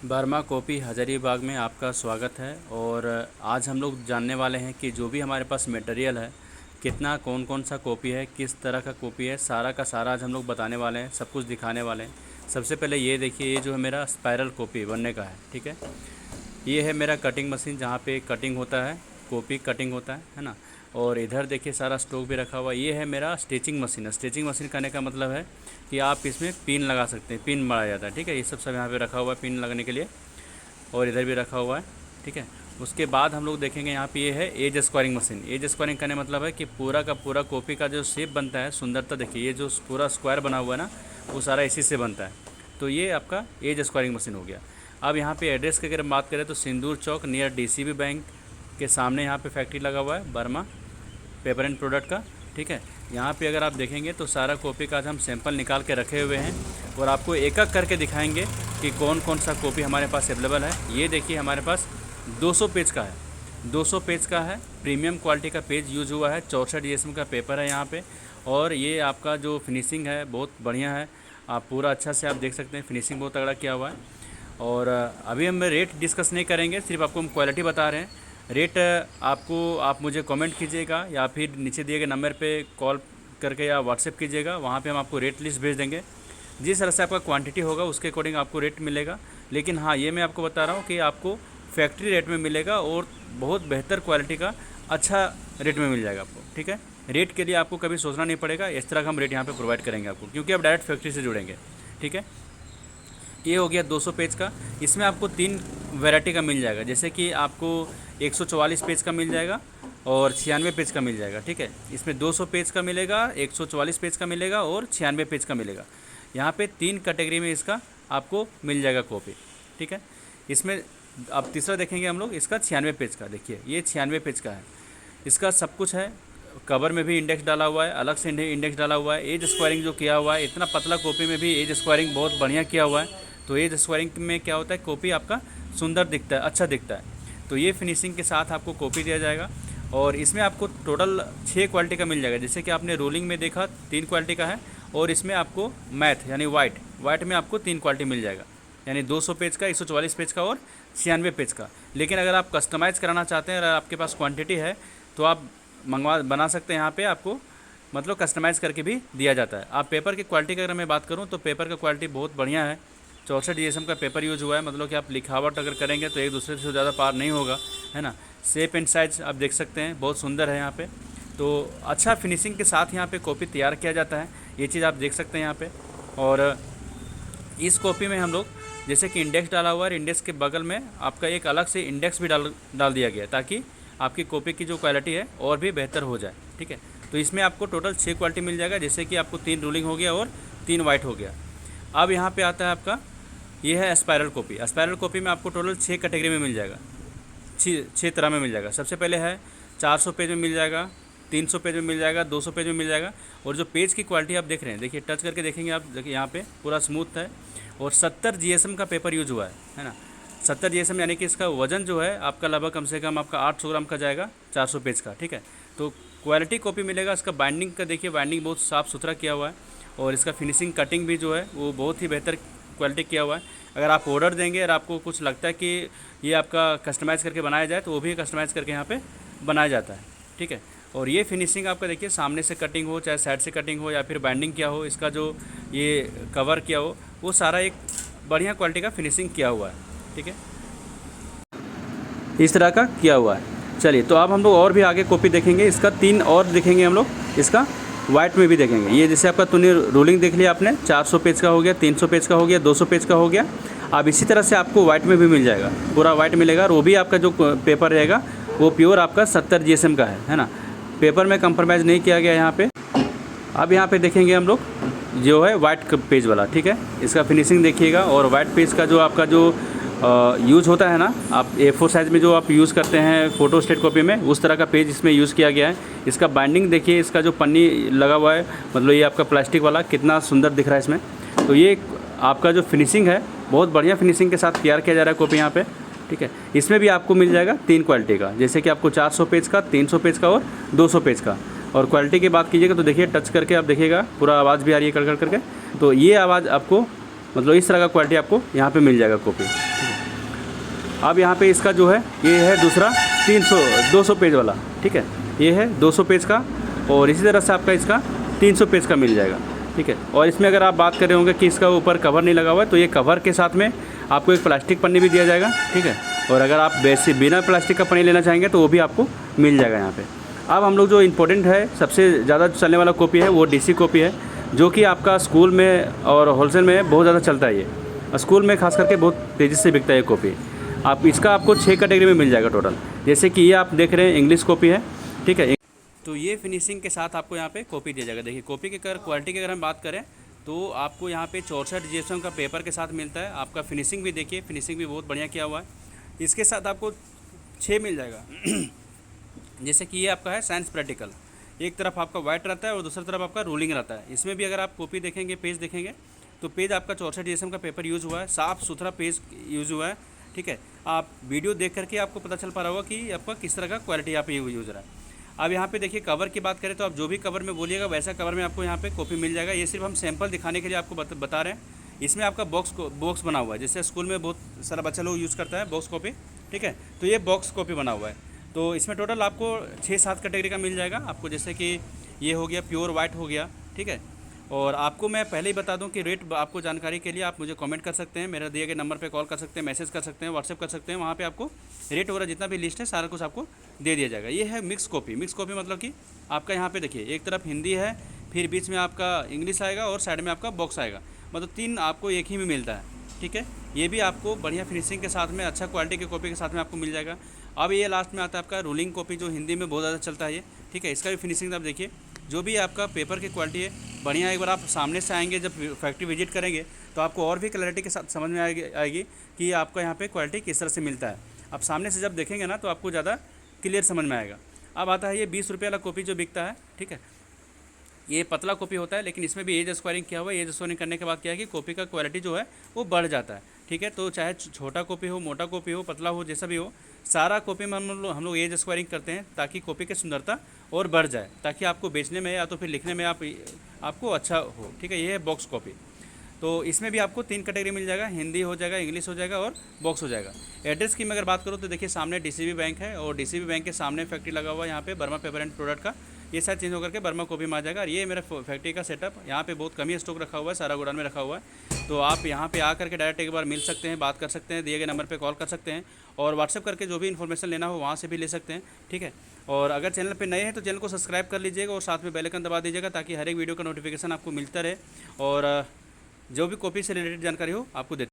Burma copy Hazaribagh में आपका स्वागत है। और आज हम लोग जानने वाले हैं कि जो भी हमारे पास मटेरियल है, कितना कौन कौन सा कॉपी है, किस तरह का कॉपी है, सारा का सारा आज हम लोग बताने वाले हैं, सब कुछ दिखाने वाले हैं। सबसे पहले ये देखिए, ये जो है मेरा स्पाइरल कॉपी बनने का है, ठीक है। ये है मेरा कटिंग मशीन जहाँ पे कटिंग होता है, कॉपी कटिंग होता है ना। और इधर देखिए सारा स्टॉक भी रखा हुआ है। ये है मेरा स्टिचिंग मशीन है। स्टिचिंग मशीन कहने का मतलब है कि आप इसमें पिन लगा सकते हैं, पिन मारा जाता है, ठीक है। ये सब यहाँ पे रखा हुआ है पिन लगाने के लिए, और इधर भी रखा हुआ है, ठीक है। उसके बाद हम लोग देखेंगे यहाँ पे ये है edge squaring machine. Edge squaring करने मतलब है कि पूरा का पूरा कॉपी का जो शेप बनता है, सुंदरता देखिए, ये जो पूरा स्क्वायर बना हुआ है ना, वो सारा इसी से बनता है। तो ये आपका एज स्क्वायरिंग मशीन हो गया। अब यहाँ पे एड्रेस की अगर बात करें तो सिंदूर चौक नियर डीसीबी बैंक के सामने यहाँ पे फैक्ट्री लगा हुआ है बर्मा पेपर एंड प्रोडक्ट का, ठीक है। यहाँ पे अगर आप देखेंगे तो सारा कॉपी का आज हम सैंपल निकाल के रखे हुए हैं और आपको एक एक करके दिखाएंगे कि कौन कौन सा कॉपी हमारे पास अवेलेबल है। ये देखिए हमारे पास 200 पेज का है, 200 पेज का है, प्रीमियम क्वालिटी का पेज यूज हुआ है, 64 जीएसएम का पेपर है यहाँ पे। और ये आपका जो फिनिशिंग है बहुत बढ़िया है, आप पूरा अच्छा से आप देख सकते हैं, फिनिशिंग बहुत तगड़ा किया हुआ है। और अभी हम रेट डिस्कस नहीं करेंगे, सिर्फ आपको हम क्वालिटी बता रहे हैं। रेट आपको आप मुझे कमेंट कीजिएगा या फिर नीचे दिए गए नंबर पे कॉल करके या व्हाट्सएप कीजिएगा, वहाँ पे हम आपको रेट लिस्ट भेज देंगे। जिस तरह से आपका क्वांटिटी होगा उसके अकॉर्डिंग आपको रेट मिलेगा। लेकिन हाँ, ये मैं आपको बता रहा हूँ कि आपको फैक्ट्री रेट में मिलेगा और बहुत बेहतर क्वालिटी का अच्छा रेट में मिल जाएगा आपको, ठीक है। रेट के लिए आपको कभी सोचना नहीं पड़ेगा, इस तरह का हम रेट यहाँ पे प्रोवाइड करेंगे आपको, क्योंकि आप डायरेक्ट फैक्ट्री से जुड़ेंगे, ठीक है। ये हो गया 200 पेज का। इसमें आपको 3 वैरायटी का मिल जाएगा, जैसे कि आपको 144 पेज का मिल जाएगा और 96 पेज का मिल जाएगा, ठीक है। इसमें 200 पेज का मिलेगा, 144 पेज का मिलेगा और 96 पेज का मिलेगा। यहाँ पे 3 कैटेगरी में इसका आपको मिल जाएगा कॉपी, ठीक है। इसमें अब तीसरा देखेंगे हम लोग, इसका 96 पेज का। देखिए ये 96 पेज का है, इसका सब कुछ है, कवर में भी इंडेक्स डाला हुआ है, अलग से इंडेक्स डाला हुआ है। एज स्क्वायरिंग जो किया हुआ है, इतना पतला कॉपी में भी एज स्क्वायरिंग बहुत बढ़िया किया हुआ है। तो एज स्क्वायरिंग में क्या होता है, कॉपी आपका सुंदर दिखता है, अच्छा दिखता है। तो ये फिनिशिंग के साथ आपको कॉपी दिया जाएगा। और इसमें आपको टोटल 6 क्वालिटी का मिल जाएगा, जैसे कि आपने रोलिंग में देखा 3 क्वालिटी का है, और इसमें आपको मैथ यानी वाइट में आपको 3 क्वालिटी मिल जाएगा, यानी 200 पेज का, 144 पेज का और 96 पेज का। लेकिन अगर आप कस्टमाइज़ कराना चाहते हैं, अगर आपके पास क्वांटिटी है तो आप बना सकते हैं। यहाँ पे आपको मतलब कस्टमाइज़ करके भी दिया जाता है। आप पेपर की क्वालिटी की अगर मैं बात करूँ तो पेपर का क्वालिटी बहुत बढ़िया है, 64 जीएसएम का पेपर यूज हुआ है। मतलब कि आप लिखावट अगर करेंगे तो एक दूसरे से ज़्यादा पार नहीं होगा, है ना। शेप एंड साइज आप देख सकते हैं, बहुत सुंदर है यहाँ पे। तो अच्छा फिनिशिंग के साथ यहाँ पे कॉपी तैयार किया जाता है, ये चीज़ आप देख सकते हैं यहाँ पे। और इस कॉपी में हम लोग जैसे कि इंडेक्स डाला हुआ है, इंडेक्स के बगल में आपका एक अलग से इंडेक्स भी डाल दिया गया है, ताकि आपकी कॉपी की जो क्वालिटी है और भी बेहतर हो जाए, ठीक है। तो इसमें आपको टोटल 6 क्वालिटी मिल जाएगा, जैसे कि आपको 3 रूलिंग हो गया और 3 वाइट हो गया। अब यहाँ पे आता है आपका, ये है स्पायरल कॉपी। स्पायरल कॉपी में आपको टोटल 6 कैटेगरी में मिल जाएगा, 6 तरह में मिल जाएगा। सबसे पहले है 400 पेज में मिल जाएगा, 300 पेज में मिल जाएगा, 200 पेज में मिल जाएगा। और जो पेज की क्वालिटी आप देख रहे हैं, देखिए टच करके देखेंगे आप, देखिए यहाँ पे पूरा स्मूथ है और 70 जीएसएम का पेपर यूज हुआ है ना। 70 जीएसएम यानी कि इसका वजन जो है आपका लगभग कम से कम आपका 800 ग्राम का जाएगा, 400 पेज का, ठीक है। तो क्वालिटी कॉपी मिलेगा। इसका बाइंडिंग का देखिए, बाइंडिंग बहुत साफ़ सुथरा किया हुआ है, और इसका फिनिशिंग कटिंग भी जो है वो बहुत ही बेहतर क्वालिटी किया हुआ है। अगर आप ऑर्डर देंगे और आपको कुछ लगता है कि ये आपका कस्टमाइज़ करके बनाया जाए, तो वो भी कस्टमाइज़ करके यहाँ पे बनाया जाता है, ठीक है। और ये फिनिशिंग आपका देखिए, सामने से कटिंग हो चाहे साइड से कटिंग हो या फिर बाइंडिंग किया हो, इसका जो ये कवर किया हो, वो सारा एक बढ़िया क्वालिटी का फिनिशिंग किया हुआ है, ठीक है, इस तरह का किया हुआ है। चलिए, तो अब हम लोग और भी आगे कॉपी देखेंगे। इसका 3 और देखेंगे हम लोग, इसका वाइट में भी देखेंगे। ये जैसे आपका तूने रोलिंग देख लिया आपने, 400 पेज का हो गया, 300 पेज का हो गया, 200 पेज का हो गया। अब इसी तरह से आपको वाइट में भी मिल जाएगा, पूरा वाइट मिलेगा। और वो भी आपका जो पेपर रहेगा वो प्योर आपका 70 जीएसएम का है ना। पेपर में कंप्रोमाइज़ नहीं किया गया यहाँ पे। अब यहाँ पे देखेंगे हम लोग जो है वाइट पेज वाला, ठीक है। इसका फिनिशिंग देखिएगा। और वाइट पेज का जो आपका जो यूज़ होता है ना, आप A4 साइज़ में जो आप यूज़ करते हैं फ़ोटो स्टेट कॉपी में, उस तरह का पेज इसमें यूज़ किया गया है। इसका बाइंडिंग देखिए, इसका जो पन्नी लगा हुआ है, मतलब ये आपका प्लास्टिक वाला, कितना सुंदर दिख रहा है इसमें। तो ये आपका जो फिनिशिंग है, बहुत बढ़िया फिनिशिंग के साथ तैयार किया जा रहा है कॉपी यहाँ पे, ठीक है। इसमें भी आपको मिल जाएगा 3 क्वालिटी का, जैसे कि आपको 400 पेज का, 300 पेज का और 200 पेज का। और क्वालिटी की बात कीजिएगा तो देखिए, टच करके आप देखिएगा, पूरा आवाज़ भी आ रही है कर करके। तो ये आवाज़ आपको मतलब इस तरह का क्वालिटी आपको यहाँ पे मिल जाएगा कॉपी, ठीक है। अब यहाँ पे इसका जो है ये है दूसरा 200 पेज वाला, ठीक है, ये है 200 पेज का, और इसी तरह से आपका इसका 300 पेज का मिल जाएगा, ठीक है। और इसमें अगर आप बात कर रहे होंगे कि इसका ऊपर कवर नहीं लगा हुआ है, तो ये कवर के साथ में आपको एक प्लास्टिक पन्नी भी दिया जाएगा, ठीक है। और अगर आप बिना प्लास्टिक का पन्नी लेना चाहेंगे तो वो भी आपको मिल जाएगा यहाँ पे। अब हम लोग जो इम्पोर्टेंट है, सबसे ज़्यादा चलने वाला कॉपी है वो डीसी कॉपी है, जो कि आपका स्कूल में और होलसेल में बहुत ज़्यादा चलता है। ये स्कूल में खास करके बहुत तेज़ी से बिकता है ये कॉपी। आप इसका आपको 6 कैटेगरी में मिल जाएगा टोटल। जैसे कि ये आप देख रहे हैं इंग्लिश कॉपी है, ठीक है। तो ये फिनिशिंग के साथ आपको यहाँ पे कॉपी दिया जाएगा। देखिए कॉपी की अगर क्वालिटी की अगर हम बात करें तो आपको यहाँ पे 64 जीएसएम का पेपर के साथ मिलता है। आपका फिनिशिंग भी देखिए, फिनिशिंग भी बहुत बढ़िया किया हुआ है। इसके साथ आपको 6 मिल जाएगा। जैसे कि ये आपका है साइंस प्रैक्टिकल, एक तरफ आपका वाइट रहता है और दूसरी तरफ आपका रूलिंग रहता है। इसमें भी अगर आप कॉपी देखेंगे, पेज देखेंगे, तो पेज आपका 64 जीएसएम का पेपर यूज़ हुआ है, साफ़ सुथरा पेज यूज़ हुआ है, ठीक है। आप वीडियो देख करके आपको पता चल पा रहा होगा कि आपका किस तरह का क्वालिटी यहाँ पे यूज़ रहा है। अब यहाँ पे देखिए कवर की बात करें तो आप जो भी कवर में बोलिएगा वैसा कवर में आपको यहाँ पे कॉपी मिल जाएगा। ये सिर्फ हम सैंपल दिखाने के लिए आपको बता रहे हैं। इसमें आपका बॉक्स बना हुआ है, जैसे स्कूल में बहुत सारा बच्चा लोग यूज़ करता है बॉक्स कॉपी, ठीक है। तो ये बॉक्स कॉपी बना हुआ है। तो इसमें टोटल आपको 6-7 कैटेगरी का मिल जाएगा आपको। जैसे कि ये हो गया प्योर वाइट हो गया, ठीक है। और आपको मैं पहले ही बता दूं कि रेट आपको जानकारी के लिए आप मुझे कमेंट कर सकते हैं, मेरे दिए गए नंबर पे कॉल कर सकते हैं, मैसेज कर सकते हैं, व्हाट्सएप कर सकते हैं। वहाँ पे आपको रेट वगैरह जितना भी लिस्ट है सारा कुछ आपको दे दिया जाएगा। ये है मिक्स कॉपी। मिक्स कॉपी मतलब कि आपका यहाँ पे देखिए एक तरफ हिंदी है, फिर बीच में आपका इंग्लिश आएगा और साइड में आपका बॉक्स आएगा, मतलब 3 आपको एक ही में मिलता है, ठीक है। ये भी आपको बढ़िया फिनिशिंग के साथ में, अच्छा क्वालिटी की कॉपी के साथ में आपको मिल जाएगा। अब ये लास्ट में आता है आपका रूलिंग कॉपी, जो हिंदी में बहुत ज़्यादा चलता है ये, ठीक है। इसका भी फिनिशिंग आप देखिए, जो भी आपका पेपर की क्वालिटी है बढ़िया। एक बार आप सामने से आएंगे, जब फैक्ट्री विजिट करेंगे तो आपको और भी क्लैरिटी के साथ समझ में आएगी कि आपका यहाँ पे क्वालिटी किस तरह से मिलता है। आप सामने से जब देखेंगे ना तो आपको ज़्यादा क्लियर समझ में आएगा। अब आता है ये 20 रुपये वाला कॉपी जो बिकता है, ठीक है। ये पतला कॉपी होता है, लेकिन इसमें भी एज स्क्वायरिंग किया हुआ है। एज स्क्वायरिंग करने के बाद क्या है कि कॉपी का क्वालिटी जो है वो बढ़ जाता है, ठीक है। तो चाहे छोटा कॉपी हो, मोटा कॉपी हो, पतला हो, जैसा भी हो, सारा कॉपी में हम लोग एज स्क्वायरिंग करते हैं ताकि कॉपी की सुंदरता और बढ़ जाए, ताकि आपको बेचने में या तो फिर लिखने में आपको अच्छा हो, ठीक है। ये है बॉक्स कॉपी। तो इसमें भी आपको 3 कैटेगरी मिल जाएगा, हिंदी हो जाएगा, इंग्लिश हो जाएगा और बॉक्स हो जाएगा। एड्रेस की मैं अगर बात करूँ तो देखिए सामने डीसीबी बैंक है, और डीसीबी बैंक के सामने फैक्ट्री लगा हुआ है यहाँ पे बर्मा पेपर एंड प्रोडक्ट का। ये शायद चेंज होकर के बर्मा कॉपी में आ जाएगा। और ये मेरा फैक्ट्री का सेटअप, यहाँ पे बहुत कम ही स्टॉक रखा हुआ है, सारा गोडाउन में रखा हुआ है। तो आप यहाँ पे आकर के डायरेक्ट एक बार मिल सकते हैं, बात कर सकते हैं, दिए गए नंबर पे कॉल कर सकते हैं, और व्हाट्सएप करके जो भी इन्फॉर्मेशन लेना हो वहाँ से भी ले सकते हैं, ठीक है। और अगर चैनल पे नए हैं तो चैनल को सब्सक्राइब कर लीजिएगा और साथ में बेल आइकन दबा दीजिएगा, ताकि हर एक वीडियो का नोटिफिकेशन आपको मिलता रहे, और जो भी कॉपी से रिलेटेड जानकारी हो आपको देते